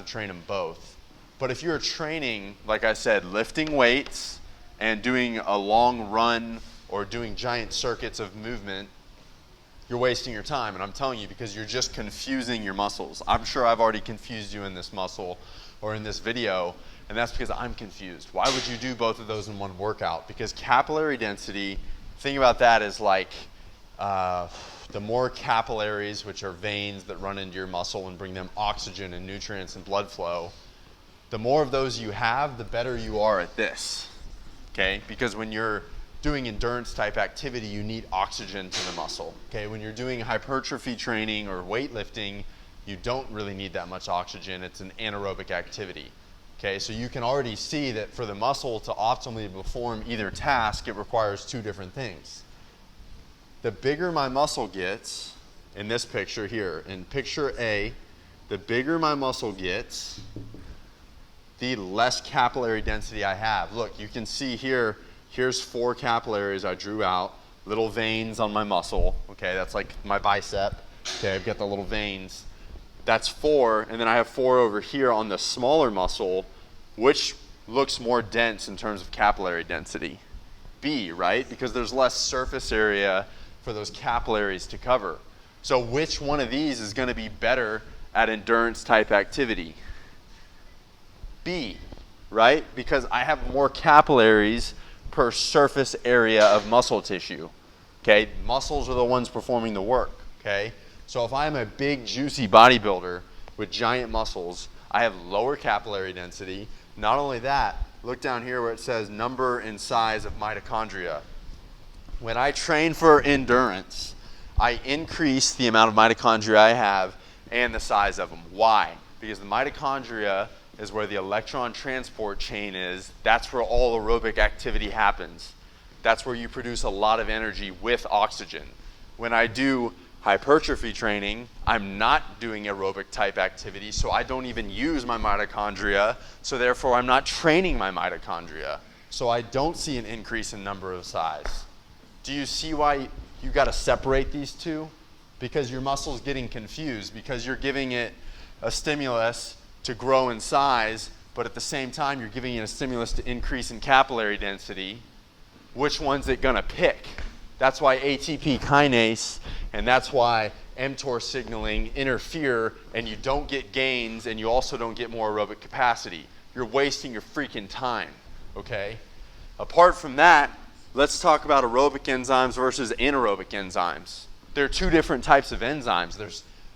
to train them both. But if you're training, like I said, lifting weights and doing a long run or doing giant circuits of movement, you're wasting your time. And I'm telling you, because you're just confusing your muscles. I'm sure I've already confused you in this muscle or in this video, and that's because I'm confused. Why would you do both of those in one workout? Because capillary density, think about that as like the more capillaries, which are veins that run into your muscle and bring them oxygen and nutrients and blood flow, the more of those you have, the better you are at this, okay? Because when you're doing endurance type activity, you need oxygen to the muscle, okay? When you're doing hypertrophy training or weightlifting, you don't really need that much oxygen. It's an anaerobic activity, okay? So you can already see that for the muscle to optimally perform either task, it requires two different things. The bigger my muscle gets, in this picture here, in picture A, the bigger my muscle gets, the less capillary density I have. Look, you can see here, here's 4 capillaries I drew out, little veins on my muscle, okay, that's like my bicep, okay, I've got the little veins. That's 4, and then I have 4 over here on the smaller muscle, which looks more dense in terms of capillary density. B, right? Because there's less surface area for those capillaries to cover. So which one of these is going to be better at endurance type activity? B, right? Because I have more capillaries per surface area of muscle tissue, okay? Muscles are the ones performing the work, okay? So if I'm a big, juicy bodybuilder with giant muscles, I have lower capillary density. Not only that, look down here where it says number and size of mitochondria. When I train for endurance, I increase the amount of mitochondria I have and the size of them. Why? Because the mitochondria is where the electron transport chain is. That's where all aerobic activity happens. That's where you produce a lot of energy with oxygen. When I do hypertrophy training, I'm not doing aerobic type activity, so I don't even use my mitochondria, so therefore I'm not training my mitochondria. So I don't see an increase in number of size. Do you see why you got to separate these two? Because your muscle's getting confused, because you're giving it a stimulus to grow in size, but at the same time you're giving it a stimulus to increase in capillary density. Which one's it gonna pick? That's why ATP kinase and that's why mTOR signaling interfere, and you don't get gains and you also don't get more aerobic capacity. You're wasting your freaking time, okay? Apart from that, let's talk about aerobic enzymes versus anaerobic enzymes. There are 2 different types of enzymes.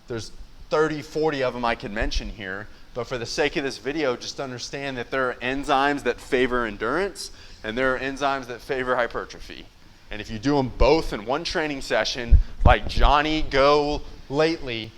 There's 30, 40 of them I could mention here, but for the sake of this video, just understand that there are enzymes that favor endurance and there are enzymes that favor hypertrophy. And if you do them both in one training session, like Johnny Go lately,